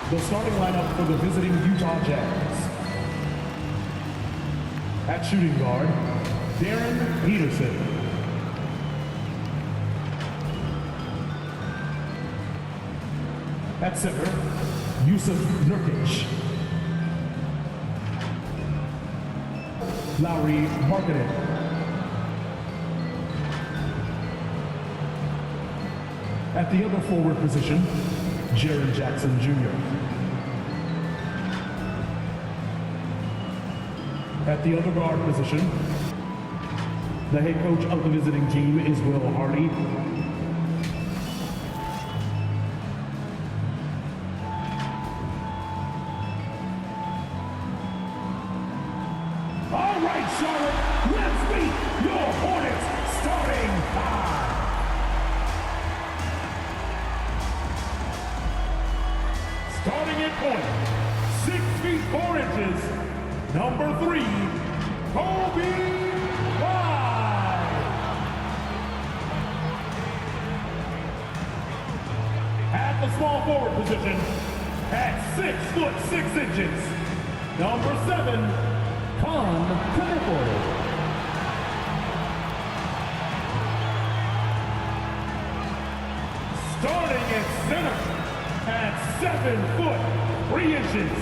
The starting lineup for the visiting Utah Jazz. At shooting guard, Darren Peterson. At center, Yusuf Nurkic. Lowry Markkanen. At the other forward position, Jaren Jackson Jr. At the other guard position, the head coach of the visiting team is Will Hardy. All right, Charlotte, let's meet your Hornets starting five. Starting at point, 6 feet 4 inches, number 3, Kobe Bryant. At the small forward position, at 6 foot 6 inches, number 7, Kobe. Starting at center, at 7 foot 3 inches,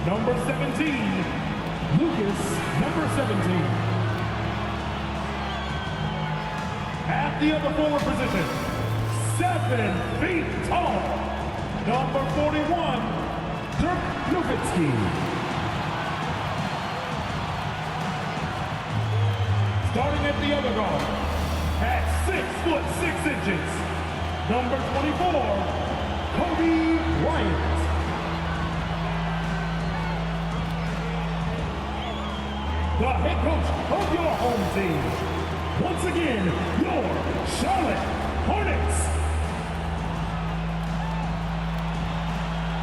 number 17, Lucas, number 17. At the other forward position, 7 feet tall, number 41, Dirk Nowitzki. Starting at the other guard, at 6 foot 6 inches, number 24, Kobe Bryant. The head coach of your home team. Once again, your Charlotte Hornets.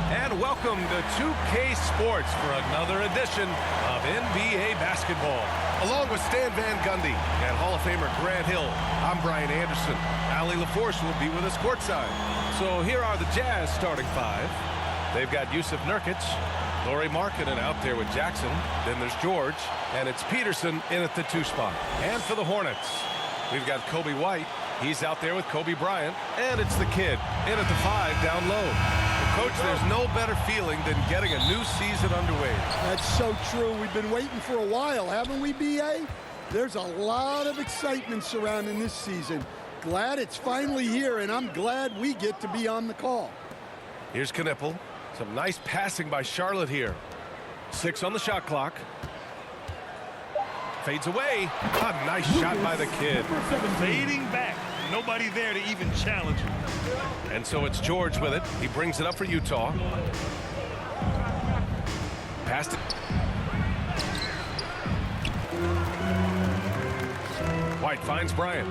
And welcome to 2K Sports for another edition of NBA basketball. Along with Stan Van Gundy and Hall of Famer Grant Hill, I'm Brian Anderson. Ali LaForce will be with us courtside. So here are the Jazz starting five. They've got Yusuf Nurkic, Lauri Markkanen out there with Jackson. Then there's George, and it's Peterson in at the 2 spot. And for the Hornets, we've got Kobe White. He's out there with Kobe Bryant, and it's the kid in at the 5 down low. Coach, there's no better feeling than getting a new season underway. That's so true. We've been waiting for a while, haven't we, B.A.? There's a lot of excitement surrounding this season. Glad it's finally here, and I'm glad we get to be on the call. Here's Knipple. Some nice passing by Charlotte here. 6 on the shot clock. Fades away. A nice shot by the kid. Fading back. Nobody there to even challenge him. And so it's George with it. He brings it up for Utah. Passed it. White finds Bryant.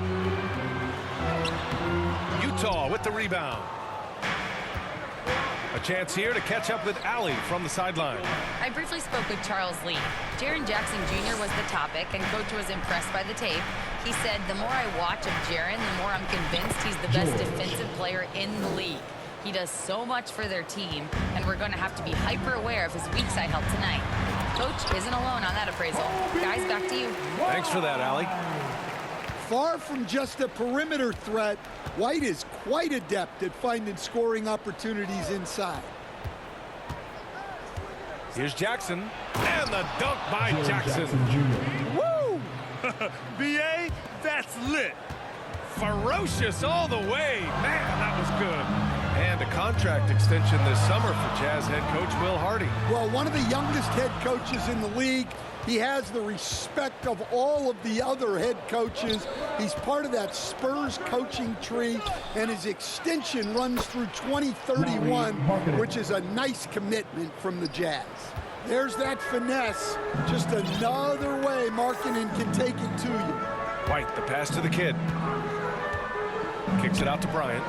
Utah with the rebound. A chance here to catch up with Allie from the sideline. I briefly spoke with Charles Lee. Jaren Jackson Jr. was the topic, and Coach was impressed by the tape. He said, the more I watch of Jaren, the more I'm convinced he's the best defensive player in the league. He does so much for their team, and we're going to have to be hyper aware of his weak side help tonight. Coach isn't alone on that appraisal. Guys, back to you. Thanks for that, Allie. Far from just a perimeter threat, White is quite adept at finding scoring opportunities inside. Here's Jackson, and the dunk by Jackson. Woo! B.A., that's lit. Ferocious all the way. Man, that was good. And a contract extension this summer for Jazz head coach Will Hardy. Well, one of the youngest head coaches in the league. He has the respect of all of the other head coaches. He's part of that Spurs coaching tree, and his extension runs through 2031, which is a nice commitment from the Jazz. There's that finesse. Just another way Markkanen can take it to you. White, the pass to the kid. Kicks it out to Bryant.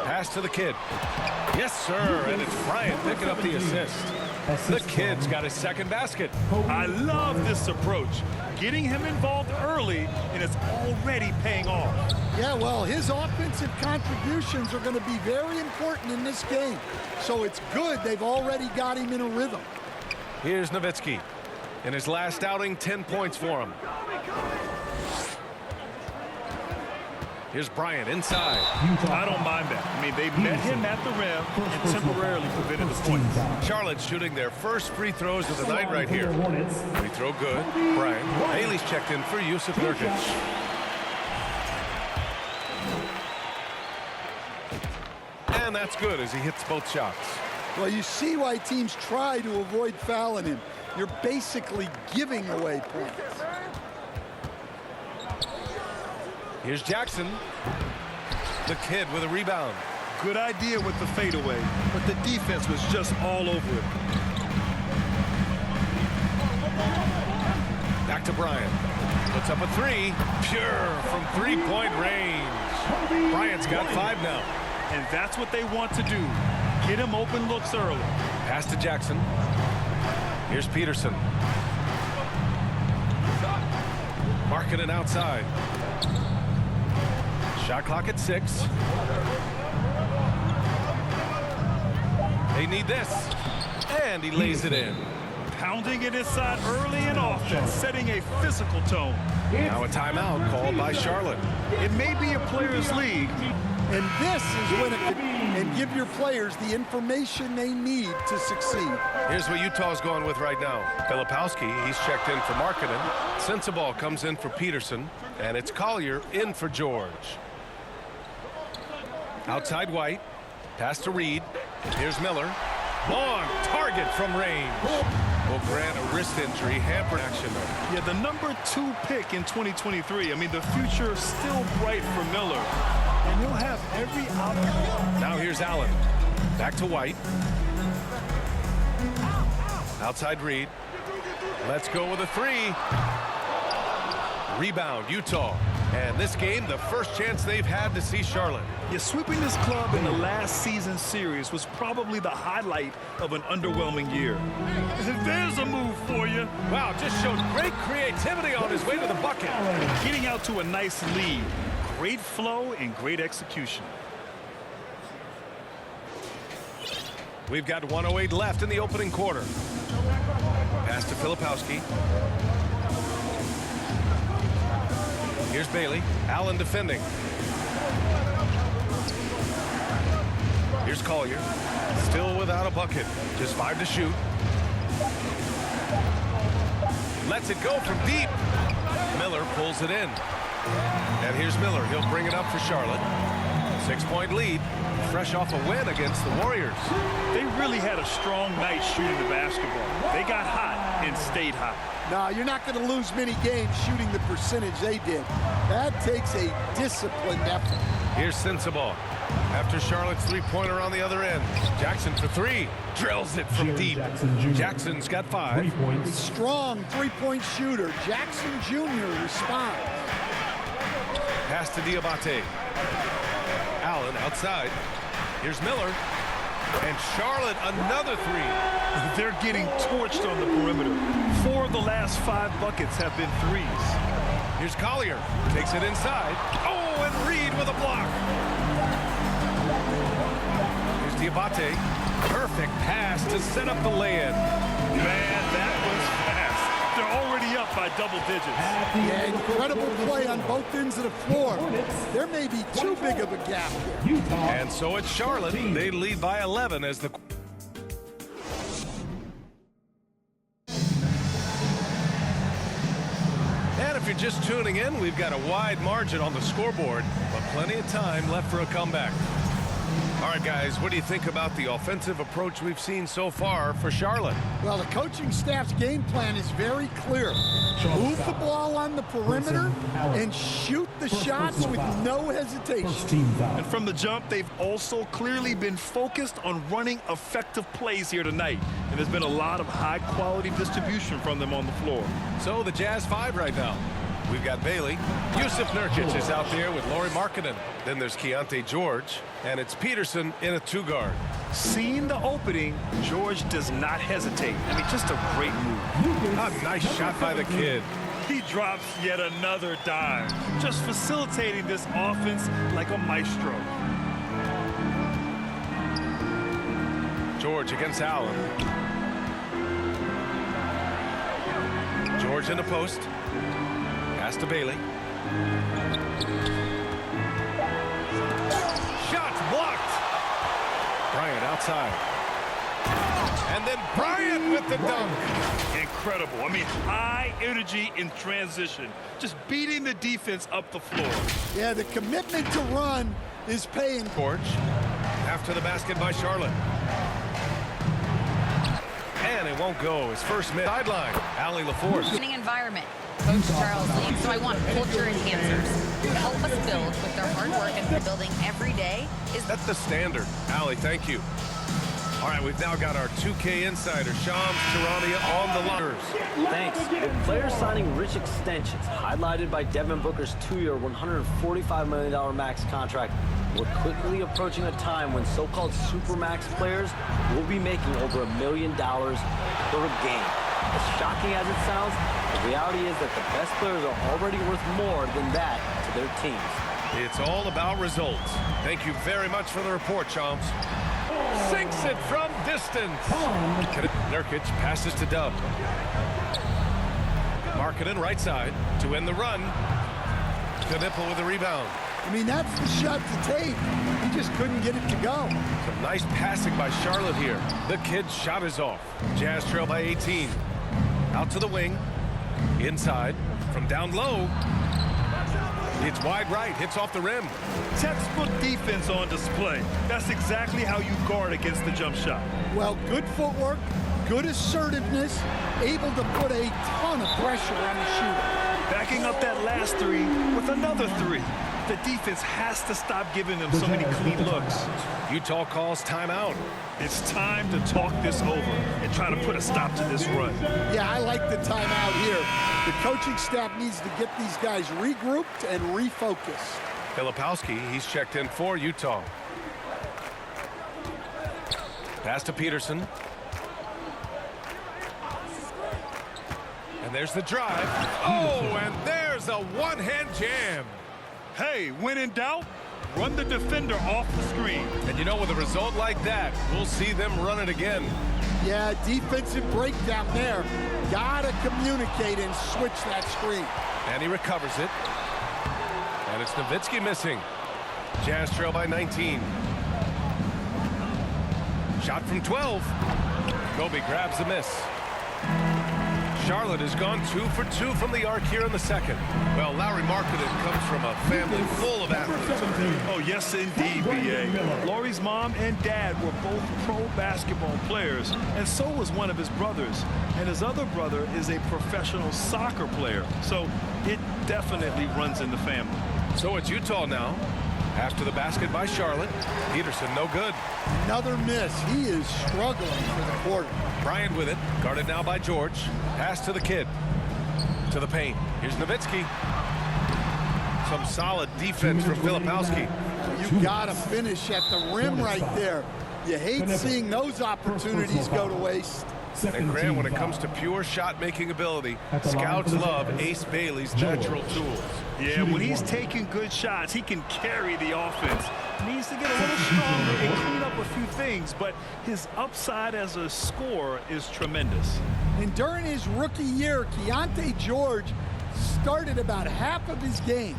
Pass to the kid. Yes, sir, and it's Bryant picking up the assist. The kid's got his second basket. I love this approach. Getting him involved early, and it's already paying off. Yeah, well, his offensive contributions are going to be very important in this game. So it's good they've already got him in a rhythm. Here's Nowitzki. In his last outing, 10 points for him. Here's Bryant inside. I don't mind that. I mean, they met him at the rim and temporarily prevented the points. Charlotte shooting their first free throws of the night right here. Free throw good. Bryant. Haley's checked in for Jusuf Nurkic. And that's good as he hits both shots. Well, you see why teams try to avoid fouling him. You're basically giving away points. Here's Jackson. The kid with a rebound. Good idea with the fadeaway, but the defense was just all over it. Back to Bryant. Puts up a three. Pure from three-point range. Bryant's got 5 now. And that's what they want to do. Get him open looks early. Pass to Jackson. Here's Peterson. Marking it outside. Shot clock at 6. They need this. And he lays it in. Pounding it inside early and often, setting a physical tone. Now a timeout called by Charlotte. It may be a players' league. And this is when it could, and give your players the information they need to succeed. Here's what Utah's going with right now. Filipowski, he's checked in for Markkanen. Sensabaugh comes in for Peterson. And it's Collier in for George. Outside White. Pass to Reed. Here's Miller. Long target from range. Will grant a wrist injury, hampered action. Yeah, the number 2 pick in 2023. I mean, the future is still bright for Miller. And he'll have every opportunity. Now here's Allen. Back to White. Outside Reed. Let's go with a 3. Rebound, Utah. And this game, the first chance they've had to see Charlotte. Yeah, sweeping this club in the last season series was probably the highlight of an underwhelming year. There's a move for you. Wow, just showed great creativity on his way to the bucket. Getting out to a nice lead. Great flow and great execution. We've got 1:08 left in the opening quarter. Pass to Filipowski. Here's Bailey. Allen defending. Here's Collier. Still without a bucket. Just 5 to shoot. Lets it go from deep. Miller pulls it in. And here's Miller. He'll bring it up for Charlotte. 6-point lead. Fresh off a win against the Warriors. They really had a strong night shooting the basketball. They got hot and stayed hot. No, you're not going to lose many games shooting the percentage they did. That takes a disciplined effort. Here's Sensabaugh. After Charlotte's three-pointer on the other end. Jackson for 3. Drills it from deep. Jackson's got 5. Strong three-point shooter. Jackson Jr. responds. Pass to Diabate. Allen outside. Here's Miller. And Charlotte another 3. They're getting torched on the perimeter. 4 of the last 5 buckets have been 3s. Here's Collier. Takes it inside. Oh, and Reed with a block. Here's Diabate. Perfect pass to set up the lay-in. Man, that was fast. They're already up by double digits. Yeah, incredible play on both ends of the floor. There may be too big of a gap here. And so it's Charlotte. They lead by 11 as the... And if you're just tuning in, we've got a wide margin on the scoreboard, but plenty of time left for a comeback. All right, guys, what do you think about the offensive approach we've seen so far for Charlotte? Well, the coaching staff's game plan is very clear. Move the ball on the perimeter and shoot the shots with no hesitation. And from the jump, they've also clearly been focused on running effective plays here tonight. And there's been a lot of high-quality distribution from them on the floor. So the Jazz 5 right now. We've got Bailey. Jusuf Nurkic is out there with Lauri Markkanen. Then there's Keontae George. And it's Peterson in a 2-guard. Seeing the opening, George does not hesitate. I mean, just a great move. A nice shot by the kid. He drops yet another dime, just facilitating this offense like a maestro. George against Allen. George in the post. Pass to Bailey. Shots blocked. Bryant outside. And then Bryant with the dunk. Incredible. I mean, high energy in transition. Just beating the defense up the floor. Yeah, the commitment to run is paying. George. After the basket by Charlotte. And it won't go. His first mid sideline. Allie LaForce. Winning environment. Coach Charles Lee. So I want culture enhancers to help us build with their hard work and building every day. That's the standard. Allie, thank you. All right, we've now got our 2K insider, Shams Charania, on the liners. Thanks. With players signing rich extensions, highlighted by Devin Booker's 2-year, $145 million max contract, we're quickly approaching a time when so-called supermax players will be making over $1 million per game. As shocking as it sounds, the reality is that the best players are already worth more than that to their teams. It's all about results. Thank you very much for the report, Shams. Sinks it from distance. Nurkic passes to Dub. Markkanen right side to end the run. Knipple with the rebound. I mean, that's the shot to take. He just couldn't get it to go. Some nice passing by Charlotte here. The kid's shot is off. Jazz trail by 18. Out to the wing. Inside. From down low. It's wide right. Hits off the rim. Textbook defense on display. That's exactly how you guard against the jump shot. Well, good footwork, good assertiveness, able to put a ton of pressure on the shooter. Backing up that last three with another three. The defense has to stop giving them so many clean looks. Utah calls timeout. It's time to talk this over and try to put a stop to this run. Yeah, I like the timeout here. The coaching staff needs to get these guys regrouped and refocused. Filipowski, he's checked in for Utah. Pass to Peterson. And there's the drive. Oh, and there's a one-hand jam. Hey, when in doubt, run the defender off the screen. And you know, with a result like that, we'll see them run it again. Yeah, defensive breakdown there. Gotta communicate and switch that screen. And he recovers it. And it's Nowitzki missing. Jazz trail by 19. Shot from 12. Kobe grabs the miss. Charlotte has gone 2 for 2 from the arc here in the second. Well, Lauri Markkanen comes from a family full of athletes. Oh, yes, indeed, B.A. Lauri's mom and dad were both pro basketball players, and so was one of his brothers. And his other brother is a professional soccer player, so it definitely runs in the family. So it's Utah now. After the basket by Charlotte. Peterson, no good. Another miss. He is struggling for the quarter. Bryant with it. Guarded now by George. Pass to the kid. To the paint. Here's Nowitzki. Some solid defense from Filipowski. You got to finish at the rim right there. You hate seeing those opportunities go to waste. And Grant, when it comes to pure shot-making ability, scouts love Ace Bailey's natural tools. Yeah, when he's taking good shots, he can carry the offense. Needs to get a little stronger and clean up a few things, but his upside as a scorer is tremendous. And during his rookie year, Keontae George started about half of his game,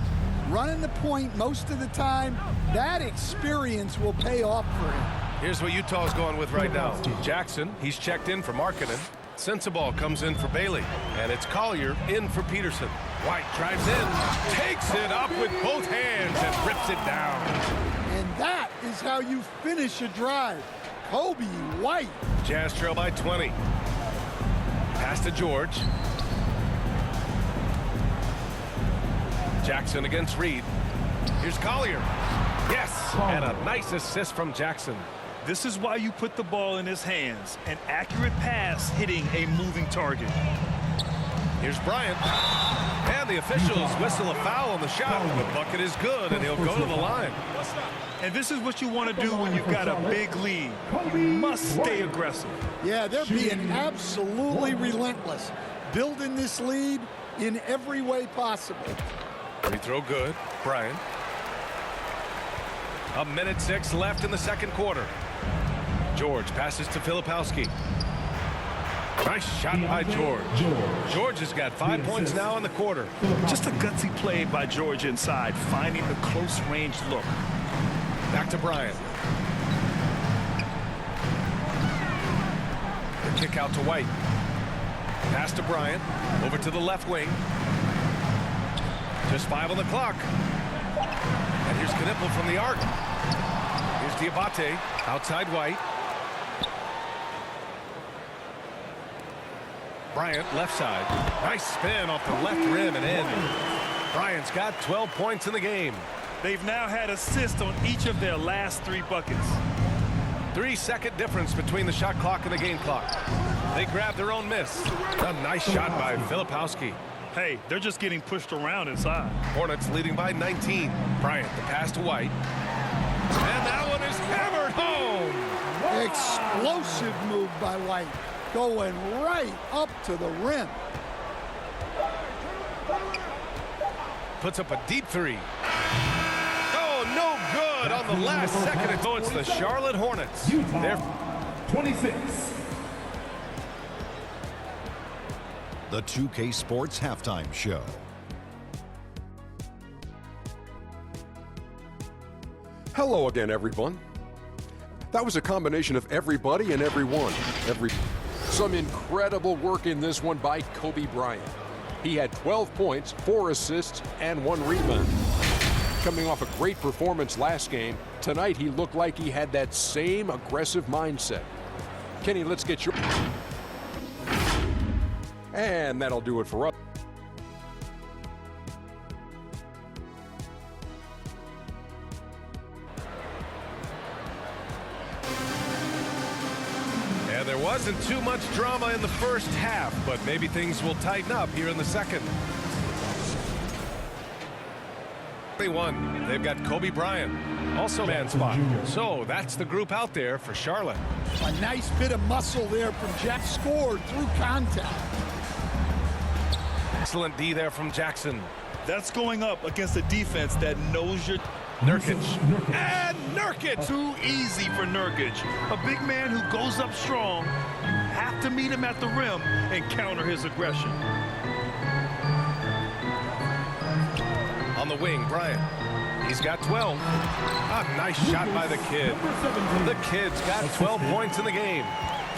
running the point most of the time. That experience will pay off for him. Here's what Utah's going with right now. Jackson, he's checked in for Markkanen. Sensabaugh comes in for Bailey. And it's Collier in for Peterson. White drives in, takes it up with both hands and rips it down. And that is how you finish a drive. Kobe White. Jazz trail by 20. Pass to George. Jackson against Reed. Here's Collier. Yes, and a nice assist from Jackson. This is why you put the ball in his hands. An accurate pass hitting a moving target. Here's Bryant. And the officials whistle a foul on the shot. The bucket is good, and he'll go to the line. And this is what you want to do when you've got a big lead. You must stay aggressive. Yeah, they're being absolutely relentless. Building this lead, in every way possible. Free throw good. Bryant. 1:06 left in the second quarter. George passes to Filipowski. Nice shot by George. George has got 5 points now in the quarter. Just a gutsy play by George inside, finding the close range look. Back to Bryant. The kick out to White. Pass to Bryant. Over to the left wing. Just 5 on the clock. And here's Knipple from the arc. Here's Diabate. Outside White. Bryant left side. Nice spin off the left rim and in. Bryant's got 12 points in the game. They've now had assists on each of their last 3 buckets. 3-second difference between the shot clock and the game clock. They grab their own miss. A nice shot by Filipowski. Hey, they're just getting pushed around inside. Hornets leading by 19. Bryant, the pass to White. And that one is hammered home. Explosive move by White, going right up to the rim. Puts up a deep 3. Oh, no good on the last second. So it's the Charlotte Hornets. They're 26. The 2K Sports Halftime Show. Hello again, everyone. That was a combination of everybody and everyone. Some incredible work in this one by Kobe Bryant. He had 12 points, 4 assists, and 1 rebound. Coming off a great performance last game, tonight he looked like he had that same aggressive mindset. Kenny, let's get your... And that'll do it for us. And there wasn't too much drama in the first half, but maybe things will tighten up here in the second. They've got Kobe Bryant, also man spot. So that's the group out there for Charlotte. A nice bit of muscle there from Jack, scored through contact. Excellent D there from Jackson. That's going up against a defense that knows your... Nurkic. And Nurkic! Too easy for Nurkic. A big man who goes up strong. You have to meet him at the rim and counter his aggression. On the wing, Bryant. He's got 12. A nice shot by the kid. The kid's got 12 points in the game.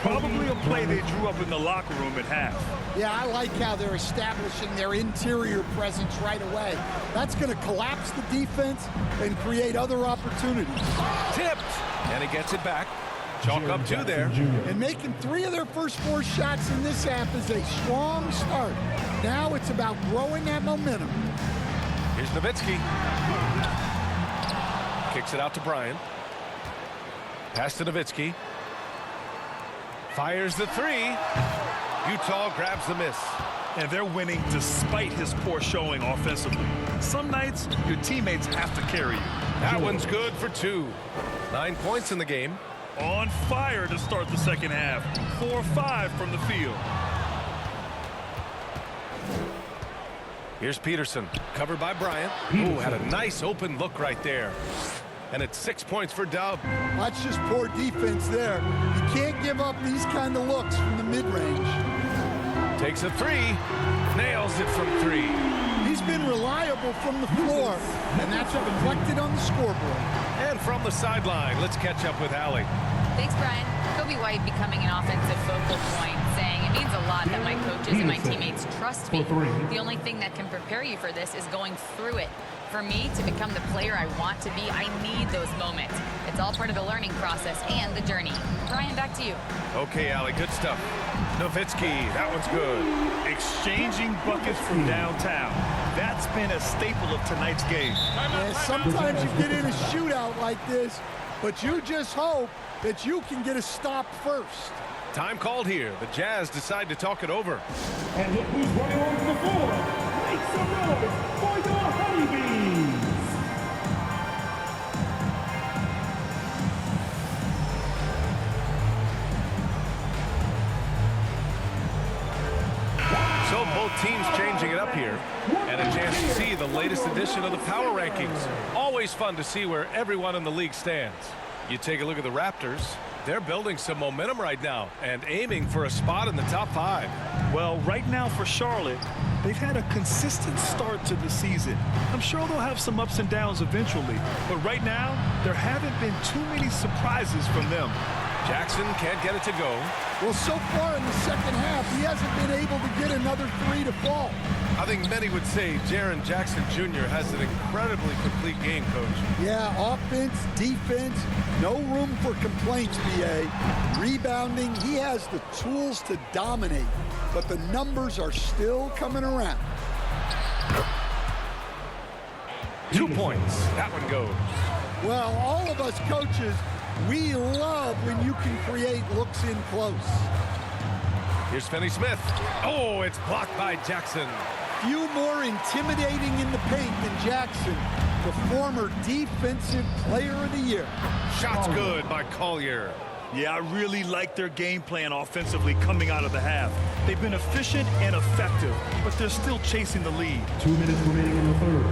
Probably a play they drew up in the locker room at half. Yeah, I like how they're establishing their interior presence right away. That's going to collapse the defense and create other opportunities. Tipped. And he gets it back. Chalk up 2 there. And making 3 of their first 4 shots in this half is a strong start. Now it's about growing that momentum. Here's Nowitzki. Kicks it out to Bryant. Pass to Nowitzki. Fires the 3. Utah grabs the miss. And they're winning despite his poor showing offensively. Some nights, your teammates have to carry you. That one's good for 2. 9 points in the game. On fire to start the second half. 4-5 from the field. Here's Peterson, covered by Bryant. Ooh, had a nice open look right there. And it's 6 points for Dub. That's just poor defense there. You can't give up these kind of looks from the mid-range. Takes a 3, nails it from 3. He's been reliable from the floor, and that's reflected on the scoreboard. And from the sideline, let's catch up with Allie. Thanks, Brian. Kobe White becoming an offensive focal point, saying it means a lot that my coaches and my teammates trust me. The only thing that can prepare you for this is going through it. For me to become the player I want to be, I need those moments. It's all part of the learning process and the journey. Brian, back to you. Okay, Allie, good stuff. Nowitzki, that one's good. Exchanging buckets from downtown. That's been a staple of tonight's game. Yeah, sometimes you get in a shootout like this, but you just hope that you can get a stop first. Time called here. The Jazz decide to talk it over. And look who's running onto the floor. Make some noise for your honeybees. So both teams changing it up here, and a chance to see the latest edition of the power rankings. Always fun to see where everyone in the league stands. You take a look at the Raptors. They're building some momentum right now and aiming for a spot in the top 5. Well, right now for Charlotte, they've had a consistent start to the season. I'm sure they'll have some ups and downs eventually, but right now, there haven't been too many surprises from them. Jackson can't get it to go. Well, so far in the second half, he hasn't been able to get another 3 to fall. I think many would say Jaren Jackson Jr. has an incredibly complete game, Coach. Yeah, offense, defense, no room for complaints, BA. Rebounding, he has the tools to dominate, but the numbers are still coming around. 2 points. That one goes. Well, all of us coaches, we love when you can create looks in close. Here's Finney-Smith. Oh, it's blocked by Jackson. Few more intimidating in the paint than Jackson, the former Defensive Player of the Year. Shot's good by Collier. Yeah, I really like their game plan offensively coming out of the half. They've been efficient and effective, but they're still chasing the lead. 2 minutes remaining in the third.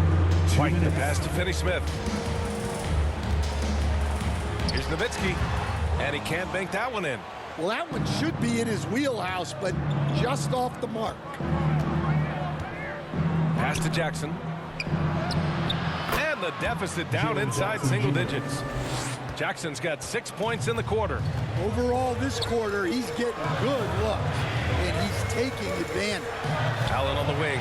White the pass to Finney-Smith. Here's Nowitzki, and he can't bank that one in. Well, that one should be in his wheelhouse, but just off the mark. Pass to Jackson. And the deficit down inside single digits. Jackson's got 6 points in the quarter. Overall, this quarter, he's getting good looks, and he's taking advantage. Allen on the wing.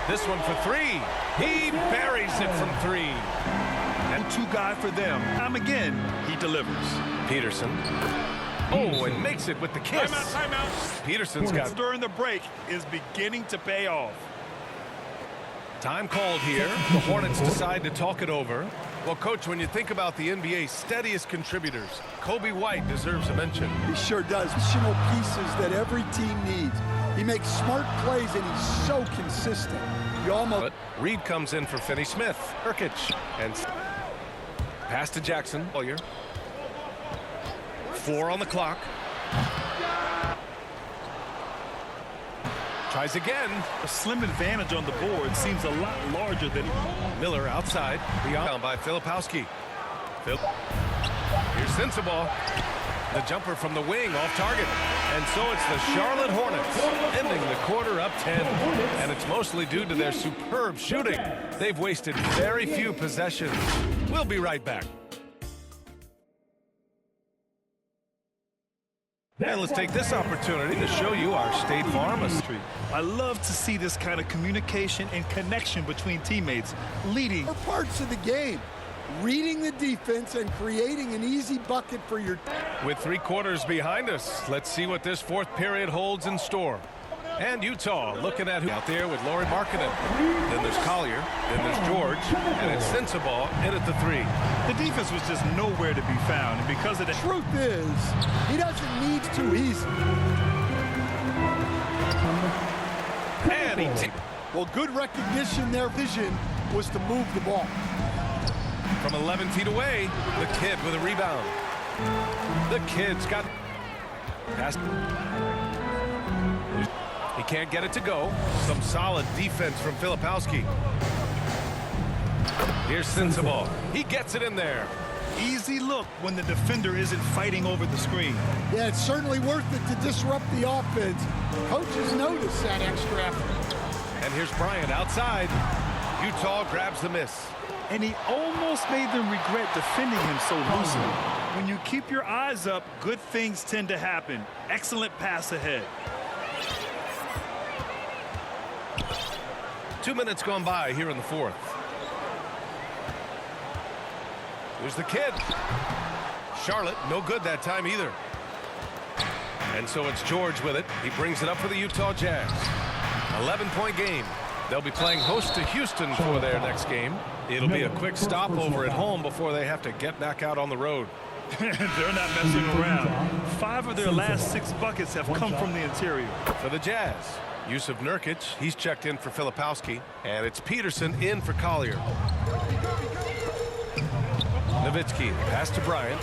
This one for 3. He buries it from 3. And 2 guy for them. Time again, he delivers. Peterson. Oh, and makes it with the kiss. Timeout. Peterson's got... During the break is beginning to pay off. Time called here. The Hornets decide to talk it over. Well, Coach, when you think about the NBA's steadiest contributors, Kobe White deserves a mention. He sure does. Additional pieces that every team needs. He makes smart plays, and he's so consistent. You almost... But Reed comes in for Finney-Smith. Nurkic. And pass to Jackson. Collier. 4 on the clock. Tries again. A slim advantage on the board seems a lot larger than... Miller outside. Beyond by Filipowski. Here's Sensabaugh. The jumper from the wing off target. And so it's the Charlotte Hornets ending the quarter up 10. And it's mostly due to their superb shooting. They've wasted very few possessions. We'll be right back. And let's take this opportunity to show you our State Farm history. I love to see this kind of communication and connection between teammates, leading parts of the game. Reading the defense and creating an easy bucket for your... With 3 quarters behind us, let's see what this 4th period holds in store. And Utah looking at who out there with Lauri Markkanen. Then there's Collier, then there's George, and it's Sensabaugh in at the 3. The defense was just nowhere to be found, and because of the... Truth is, he doesn't need to easy. And he... Well, good recognition. Their vision was to move the ball. From 11 feet away, the kid with a rebound. The kid's got... Pass. He can't get it to go. Some solid defense from Filipowski. Here's Sensabaugh. He gets it in there. Easy look when the defender isn't fighting over the screen. Yeah, it's certainly worth it to disrupt the offense. Coaches notice that extra effort. And here's Bryant outside. Utah grabs the miss. And he almost made them regret defending him so loosely. When you keep your eyes up, good things tend to happen. Excellent pass ahead. 2 minutes gone by here in the 4th. Here's the kid. Charlotte, no good that time either. And so it's George with it. He brings it up for the Utah Jazz. 11-point game. They'll be playing host to Houston for their next game. It'll be a quick stopover at home before they have to get back out on the road. They're not messing around. 5 of their last 6 buckets have come from the interior. For the Jazz, Yusuf Nurkic, he's checked in for Filipowski, and it's Peterson in for Collier. Nowitzki, pass to Bryant.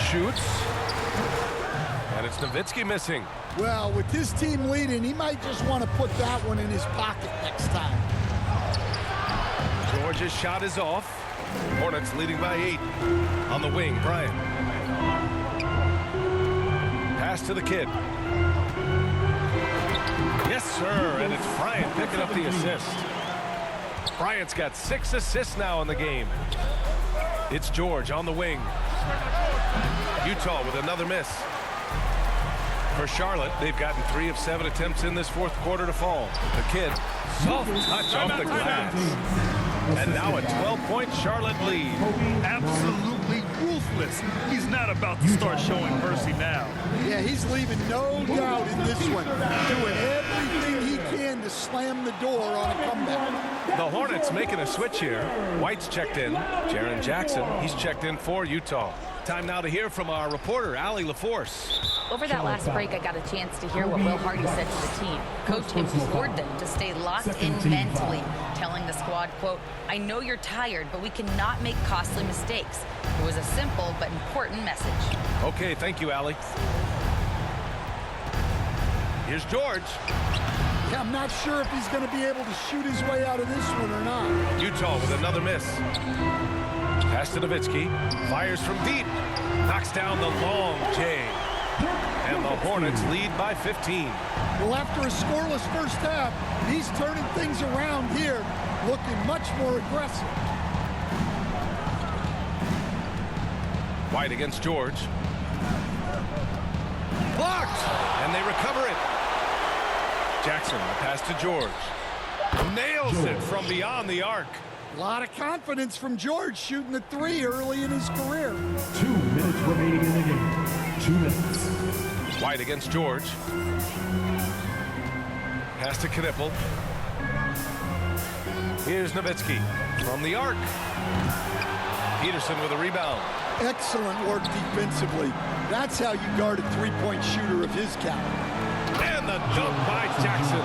Shoots. And it's Nowitzki missing. Well, with his team leading, he might just want to put that one in his pocket next time. Georgia's shot is off. Hornets leading by 8. On the wing, Bryant. Pass to the kid. Yes, sir, and it's Bryant picking up the assist. Bryant's got 6 assists now in the game. It's George on the wing. Utah with another miss. For Charlotte, they've gotten 3 of 7 attempts in this fourth quarter to fall. The kid, soft touch off the glass. And now a 12-point Charlotte lead. Absolutely ruthless. He's not about to start showing mercy now. Yeah, he's leaving no doubt in this one. Doing everything he can to slam the door on a comeback. The Hornets making a switch here. White's checked in. Jaren Jackson, he's checked in for Utah. Time now to hear from our reporter, Allie LaForce. Over that last break, I got a chance to hear what Will Hardy said to the team. Coach implored them to stay locked in mentally, telling the squad, quote, "I know you're tired, but we cannot make costly mistakes." It was a simple but important message. Okay, thank you, Allie. Here's George. Yeah, I'm not sure if he's going to be able to shoot his way out of this one or not. Utah with another miss. Pass to Nowitzki. Fires from deep. Knocks down the long J. And the Hornets lead by 15. Well, after a scoreless first half, he's turning things around here, looking much more aggressive. White against George. Blocked! And they recover it. Jackson, the pass to George. Nails it from beyond the arc. A lot of confidence from George shooting the 3 early in his career. 2 minutes remaining in the game. 2 minutes. White against George. Pass to Knipple. Here's Nowitzki from the arc. Peterson with a rebound. Excellent work defensively. That's how you guard a 3-point shooter of his caliber. And the dunk by Jackson.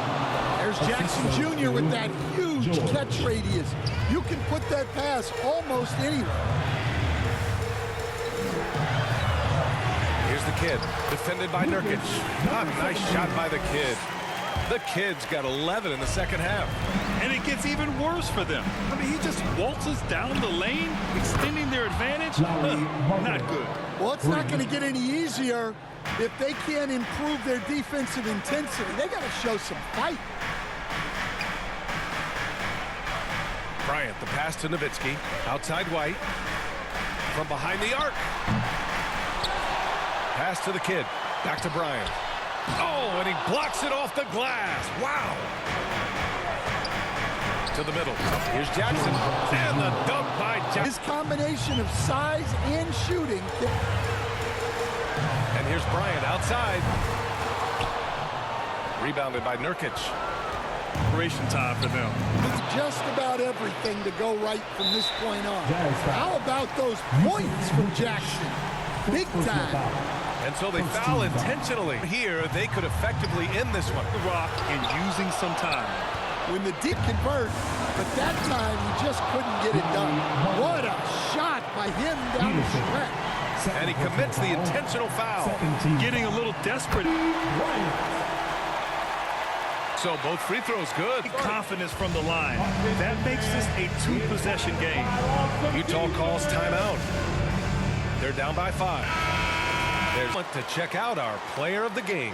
There's Jackson Jr. with that huge catch radius. You can put that pass almost anywhere. Here's the kid, defended by Nurkic. A nice shot by the kid. The kid's got 11 in the second half. And it gets even worse for them. I mean, he just waltzes down the lane, extending their advantage. Not good. Well, it's not going to get any easier if they can't improve their defensive intensity. They got to show some fight. Bryant, the pass to Nowitzki. Outside White. From behind the arc. Pass to the kid. Back to Bryant. Oh, and he blocks it off the glass. Wow. To the middle. Here's Jackson. And the dunk by Jackson. His combination of size and shooting. And here's Bryant outside. Rebounded by Nurkic. Operation time for them. It's just about everything to go right from this point on. How about those points from Jackson? Big time. And so they foul intentionally. Here, they could effectively end this one. The rock and using some time. When the deep convert, but that time he just couldn't get it done. What a shot by him down the stretch. And he commits the intentional foul. Getting a little desperate. So both free throws good. Confidence from the line. That makes this a 2-possession game. Utah calls timeout. They're down by 5. There's to check out our player of the game.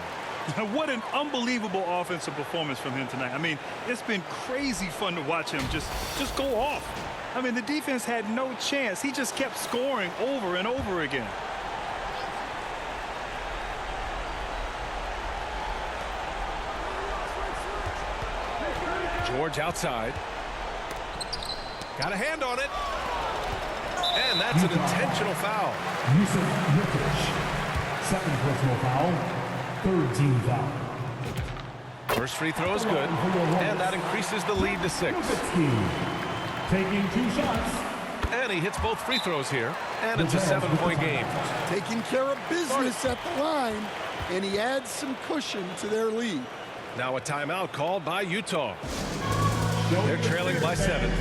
What an unbelievable offensive performance from him tonight. I mean, it's been crazy fun to watch him just go off. I mean, the defense had no chance. He just kept scoring over and over again. George outside. Got a hand on it. And that's an intentional foul. Second personal foul. Third team foul. First free throw is good. And that increases the lead to 6. Taking 2 shots. And he hits both free throws here. And it's a 7-point game. Taking care of business at the line. And he adds some cushion to their lead. Now a timeout called by Utah. They're trailing by 7.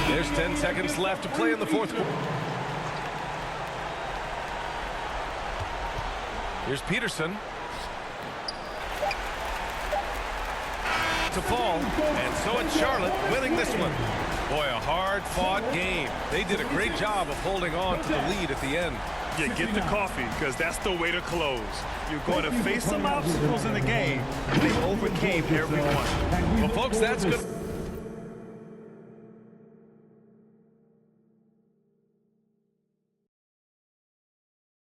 There's 10 seconds left to play in the fourth quarter. Here's Peterson. To fall, and so it's Charlotte winning this one. Boy, a hard-fought game. They did a great job of holding on to the lead at the end. Yeah, get the coffee, because that's the way to close. You're going to face some obstacles in the game, and they overcame every one. Well, folks, that's good.